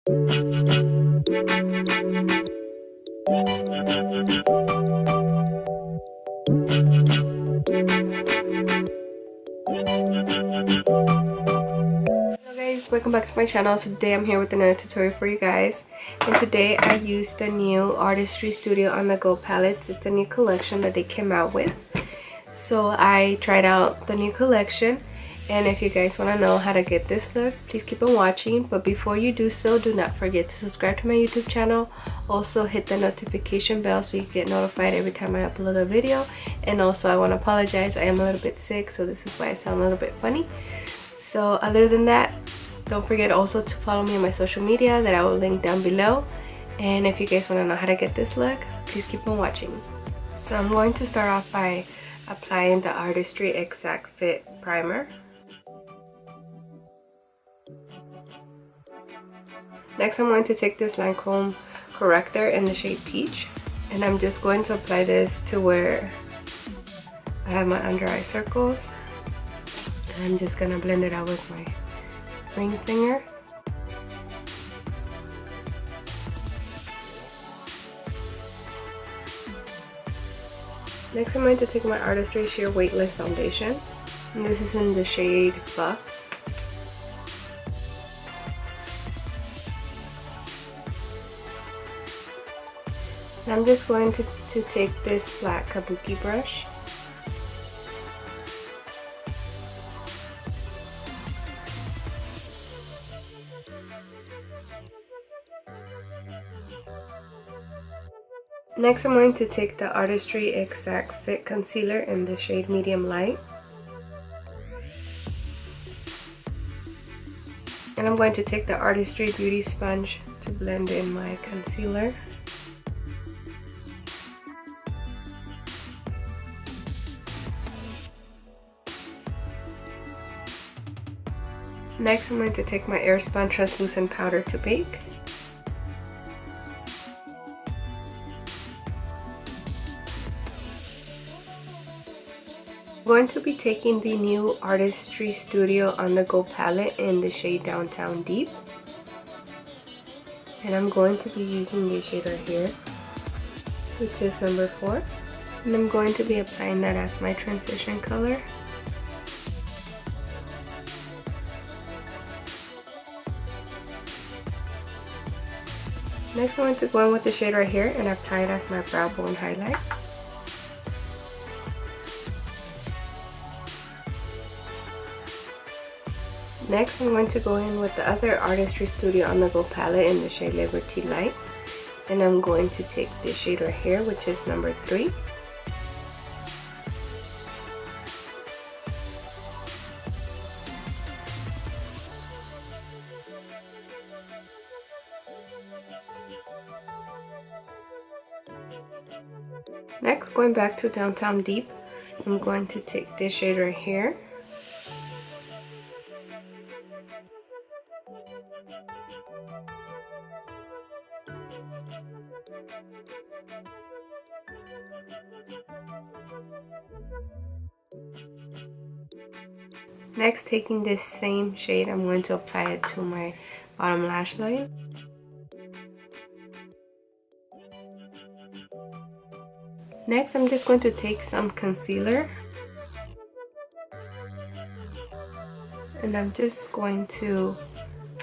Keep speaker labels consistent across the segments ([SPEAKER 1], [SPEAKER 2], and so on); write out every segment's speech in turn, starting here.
[SPEAKER 1] Guys, welcome back to my channel. So today I'm here with another tutorial for you guys, and today I used the new Artistry Studio on the Go palettes. It's the new collection that they came out with. So I tried out the new collection, and if you guys want to know how to get this look, please keep on watching. But before you do so, do not forget to subscribe to my YouTube channel. Also hit the notification bell so you get notified every time I upload a video. And also I want to apologize, I am a little bit sick, so this is why I sound a little bit funny. So other than that, don't forget also to follow me on my social media that I will link down below. And if you guys want to know how to get this look, please keep on watching. So I'm going to start off by applying the Artistry Exact Fit Primer. Next I'm going to take this Lancome corrector in the shade Peach, and I'm just going to apply this to where I have my under eye circles. I'm just gonna blend it out with my ring finger. Next I'm going to take my Artistry Sheer Weightless Foundation, and this is in the shade Buff. And I'm just going to take this flat kabuki brush . Next I'm going to take the Artistry Exact Fit Concealer in the shade Medium Light. And I'm going to take the Artistry Beauty Sponge to blend in my concealer. Next I'm going to take my Airspun Translucent Powder to bake. I'm going to be taking the new Artistry Studio On The Go palette in the shade Downtown Deep. And I'm going to be using the shade right here, which is number 4. And I'm going to be applying that as my transition color. Next I'm going to go in with the shade right here and apply it as my brow bone highlight. Next I'm going to go in with the other Artistry Studio On The Go palette in the shade Liberty Light. And I'm going to take this shade right here, which is number 3. Next, going back to Downtown Deep, I'm going to take this shade right here. Next, taking this same shade, I'm going to apply it to my bottom lash line. Next, I'm just going to take some concealer, and I'm just going to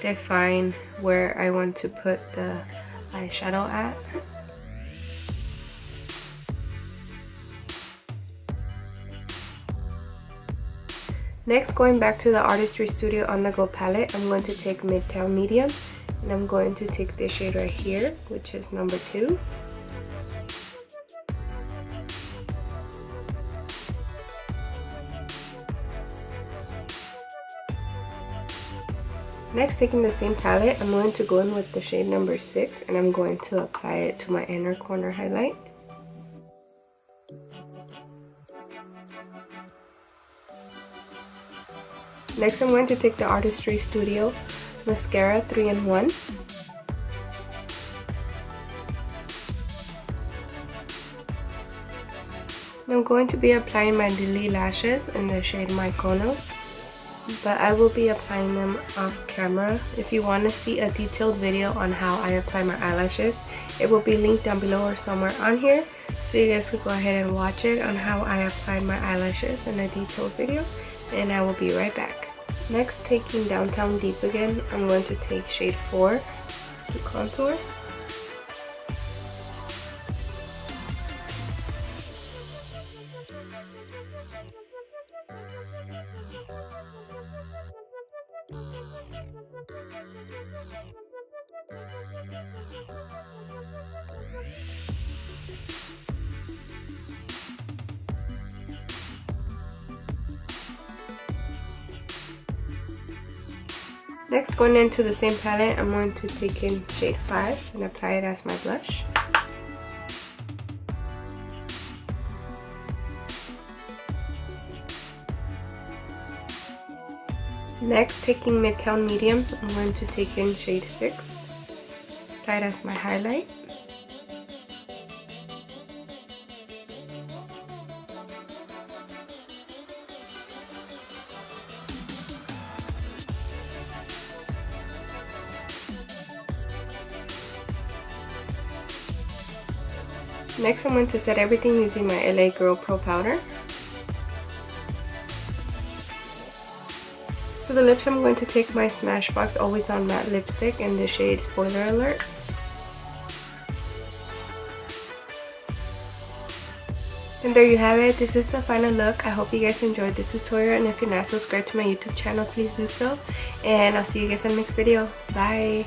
[SPEAKER 1] define where I want to put the eyeshadow at. Next, going back to the Artistry Studio On The Go palette, I'm going to take Midtown Medium, and I'm going to take this shade right here, which is number 2. Next, taking the same palette, I'm going to go in with the shade number 6, and I'm going to apply it to my inner corner highlight. Next, I'm going to take the Artistry Studio Mascara 3-in-1. I'm going to be applying my Lily lashes in the shade Mykonos. but I will be applying them off camera. If you want to see a detailed video on how I apply my eyelashes, it will be linked down below or somewhere on here, so you guys could go ahead and watch it on how I applied my eyelashes in a detailed video, and I will be right back. Next, taking Downtown Deep again, I'm going to take shade 4 to contour. Next, going into the same palette, I'm going to take in shade 5 and apply it as my blush. Next, taking Midtown Medium, I'm going to take in shade 6, apply it as my highlight. Next, I'm going to set everything using my LA Girl Pro Powder. For the lips, I'm going to take my Smashbox Always On Matte Lipstick in the shade Spoiler Alert. And there you have it. This is the final look. I hope you guys enjoyed this tutorial, and if you're not subscribed to my YouTube channel, please do so. And I'll see you guys in the next video. Bye!